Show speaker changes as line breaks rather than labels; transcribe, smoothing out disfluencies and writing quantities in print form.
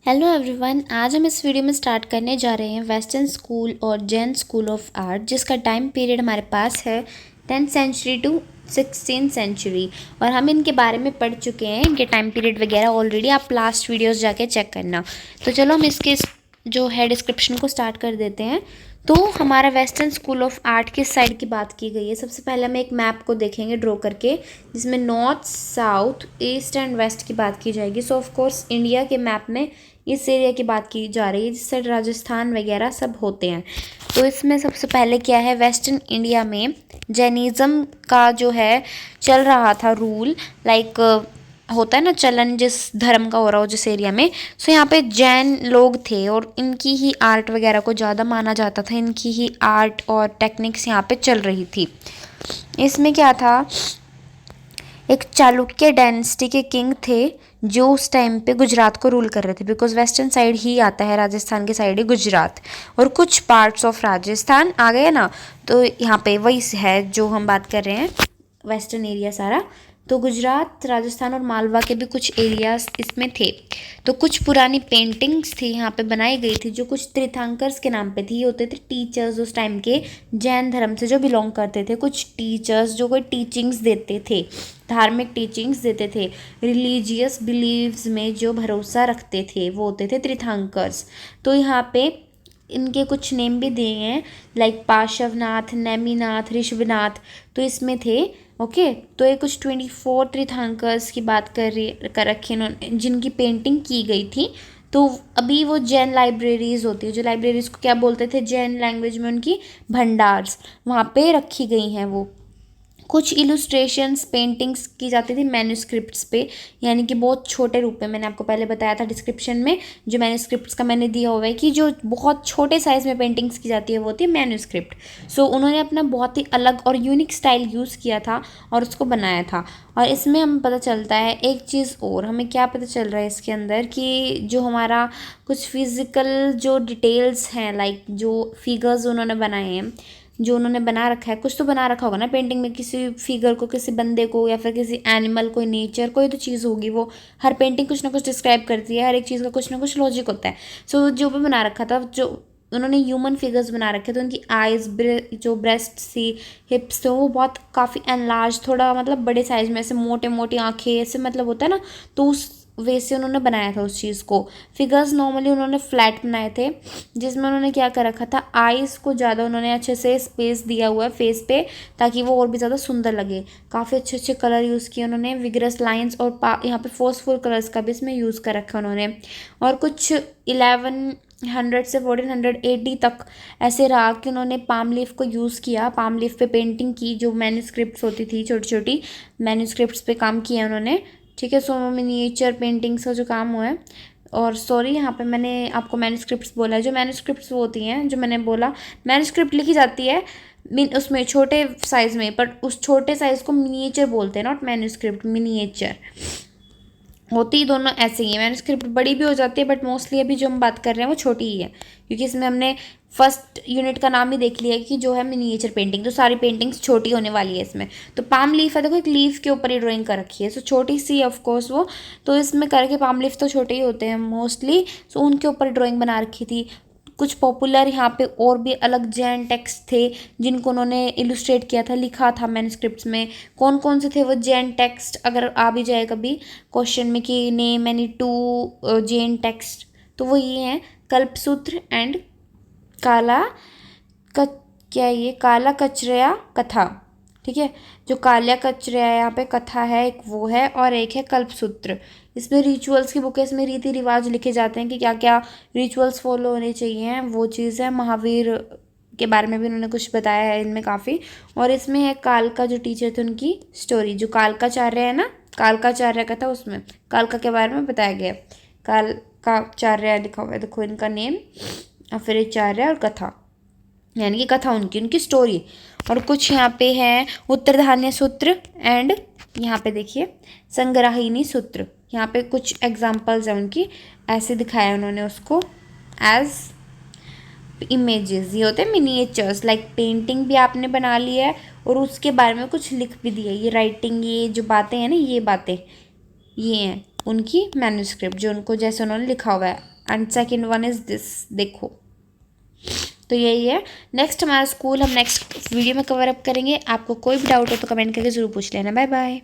Hello everyone, आज हम इस वीडियो में स्टार्ट करने जा रहे हैं वेस्टर्न स्कूल और जैन स्कूल ऑफ आर्ट, जिसका टाइम पीरियड हमारे पास है 10th century to 16th century. और हम इनके बारे में पढ़ चुके हैं, इनके टाइम पीरियड वगैरह ऑलरेडी। आप लास्ट वीडियोस जाके चेक करना। तो चलो हम इसके जो है डिस्क्रिप्शन को स्टार्ट कर देते हैं। तो हमारा वेस्टर्न स्कूल ऑफ आर्ट किस साइड की बात की गई है, सबसे पहले हम एक मैप को देखेंगे ड्रॉ करके, जिसमें north, south, east and west की बात की जाएगी। सो ऑफ कोर्स इंडिया के मैप में इस एरिया की बात की जा रही है, जिससे राजस्थान वगैरह सब होते हैं। तो इसमें सबसे पहले क्या है, वेस्टर्न इंडिया में जैनिज़्म का जो है चल रहा था रूल। लाइक होता है ना चलन, जिस धर्म का हो रहा हो जिस एरिया में। सो यहाँ पे जैन लोग थे और इनकी ही आर्ट वगैरह को ज़्यादा माना जाता था, इनकी ही आर्ट और टेक्निक्स यहाँ पे चल रही थी। इसमें क्या था, एक चालुक्य डायनेस्टी के किंग थे जो उस टाइम पे गुजरात को रूल कर रहे थे, बिकॉज वेस्टर्न साइड ही आता है, राजस्थान के साइड ही गुजरात और कुछ पार्ट्स ऑफ राजस्थान आ गए ना। तो यहाँ पे वही है जो हम बात कर रहे हैं, वेस्टर्न एरिया सारा। तो गुजरात, राजस्थान और मालवा के भी कुछ एरियाज इसमें थे। तो कुछ पुरानी पेंटिंग्स थी यहाँ पे बनाई गई थी, जो कुछ तीर्थंकर्स के नाम पे थी। ये होते थे टीचर्स उस टाइम के, जैन धर्म से जो बिलोंग करते थे, कुछ टीचर्स जो कोई टीचिंग्स देते थे, धार्मिक टीचिंग्स देते थे, रिलीजियस बिलीव्स में जो भरोसा रखते थे, वो होते थे तीर्थंकर्स। तो यहाँ पे इनके कुछ नेम भी दिए हैं, लाइक पार्श्वनाथ, नेमिनाथ, ऋषभनाथ, तो इसमें थे। ओके, तो ये कुछ 24 तीर्थंकर्स की बात कर रखी इन्होंने, जिनकी पेंटिंग की गई थी। तो अभी वो जैन लाइब्रेरीज होती है, जो लाइब्रेरीज को क्या बोलते थे जैन लैंग्वेज में, उनकी भंडार्स, वहाँ पे रखी गई हैं वो। कुछ इलुस्ट्रेशंस पेंटिंग्स की जाती थी मैन्यूस्क्रिप्ट्स पे, यानी कि बहुत छोटे रूप में। मैंने आपको पहले बताया था डिस्क्रिप्शन में, जो मैन्यूस्क्रिप्ट्स का मैंने दिया हुआ है कि जो बहुत छोटे साइज़ में पेंटिंग्स की जाती है वो होती है मैन्यूस्क्रिप्ट। सो उन्होंने अपना बहुत ही अलग और यूनिक स्टाइल यूज़ किया था और उसको बनाया था। और इसमें हमें पता चलता है एक चीज़ और, हमें क्या पता चल रहा है इसके अंदर, कि जो हमारा कुछ फिज़िकल जो डिटेल्स हैं, लाइक जो फिगर्स उन्होंने बनाए हैं, जो उन्होंने बना रखा है, कुछ तो बना रखा होगा ना पेंटिंग में, किसी फिगर को, किसी बंदे को, या फिर किसी एनिमल को, नेचर कोई तो चीज़ होगी। वो हर पेंटिंग कुछ ना कुछ डिस्क्राइब करती है, हर एक चीज़ का कुछ ना कुछ लॉजिक होता है। सो जो भी बना रखा था, जो उन्होंने ह्यूमन फिगर्स बना रखे थे, उनकी आइज़, जो ब्रेस्ट थी, हिप्स थे, वो बहुत काफ़ी एनलार्ज, थोड़ा मतलब बड़े साइज में, ऐसे मोटे मोटी आँखें, ऐसे मतलब होता है ना, तो उस वैसे उन्होंने बनाया था उस चीज़ को। फिगर्स नॉर्मली उन्होंने फ्लैट बनाए थे, जिसमें उन्होंने क्या कर रखा था, आईज़ को ज़्यादा उन्होंने अच्छे से स्पेस दिया हुआ है फेस पे, ताकि वो और भी ज़्यादा सुंदर लगे। काफ़ी अच्छे अच्छे कलर यूज़ किए उन्होंने, विगरस लाइंस और यहाँ पे फोर्सफुल कलर्स का भी इसमें यूज़ कर रखा है उन्होंने। और कुछ 1100 से 1480 तक ऐसे रहा कि उन्होंने पाम लीफ को यूज़ किया, पाम लीफ पे पेंटिंग की, जो मैन्यूस्क्रिप्ट्स होती थी, छोटी छोटी मैन्यूस्क्रिप्ट्स पे काम किया उन्होंने। ठीक है, सो मिनिएचर पेंटिंग्स का जो काम हुआ है। और सॉरी, यहाँ पे मैंने आपको मैन्यूस्क्रिप्ट्स बोला है, जो मैन्यूस्क्रिप्ट्स वो होती हैं, जो मैंने बोला मैन्यूस्क्रिप्ट लिखी जाती है उसमें छोटे साइज़ में, पर उस छोटे साइज़ को मिनिएचर बोलते हैं, नॉट मैन्यूस्क्रिप्ट, मिनिएचर होती ही दोनों ऐसे ही है। मैन्यूस्क्रिप्ट बड़ी भी हो जाती है, बट मोस्टली अभी जो हम बात कर रहे हैं वो छोटी ही है, क्योंकि इसमें हमने फर्स्ट यूनिट का नाम ही देख लिया कि जो है मिनिएचर पेंटिंग, तो सारी पेंटिंग्स छोटी होने वाली है इसमें। तो पाम लीफ है, देखो एक लीफ के ऊपर ही ड्राइंग कर रखी है, सो छोटी सी ऑफ कोर्स वो, तो इसमें करके पाम लीफ तो छोटे ही होते हैं मोस्टली, सो उनके ऊपर ड्राइंग बना रखी थी। कुछ पॉपुलर यहाँ पे और भी अलग जैन टेक्स्ट थे, जिनको उन्होंने इलुस्ट्रेट किया था, लिखा था मैन्यूस्क्रिप्ट्स में। कौन कौन से थे वो जैन टेक्स्ट, अगर आ भी जाए कभी क्वेश्चन में कि name any two Jain text, तो वो ये हैं, कल्पसूत्र एंड काला क क्या ये काला कचरिया कथा। ठीक है, जो काला कचरिया यहाँ पे कथा है एक वो है, और एक है कल्पसूत्र। इसमें रिचुअल्स की बुक है, इसमें रीति रिवाज लिखे जाते हैं कि क्या क्या रिचुअल्स फॉलो होने चाहिए, वो चीज़ है। महावीर के बारे में भी उन्होंने कुछ बताया है इनमें काफ़ी। और इसमें है कालका, जो टीचर थे उनकी स्टोरी, जो कालकाचार्य है ना, कालकाचार्य का था, उसमें कालका के बारे में बताया गया। कालकाचार्य लिखा हुआ है, देखो इनका नेम, और फिर आचार्य और कथा, यानी कि कथा उनकी, उनकी स्टोरी। और कुछ यहाँ पे है उत्तरधान्य सूत्र एंड यहाँ पे देखिए संग्राहिनी सूत्र, यहाँ पे कुछ एग्जाम्पल्स हैं उनकी, ऐसे दिखाया उन्होंने उसको एज इमेजेस। ये होते हैं मिनिएचर्स, लाइक पेंटिंग भी आपने बना ली है और उसके बारे में कुछ लिख भी दिया। ये राइटिंग, ये जो बातें हैं ना, ये बातें ये हैं उनकी मैन्यूस्क्रिप्ट, जो उनको जैसे उन्होंने लिखा हुआ है and second one is this, देखो। तो यही है। नेक्स्ट हमारा स्कूल हम नेक्स्ट वीडियो में कवर अप करेंगे। आपको कोई भी डाउट हो तो कमेंट करके ज़रूर पूछ लेना। Bye bye.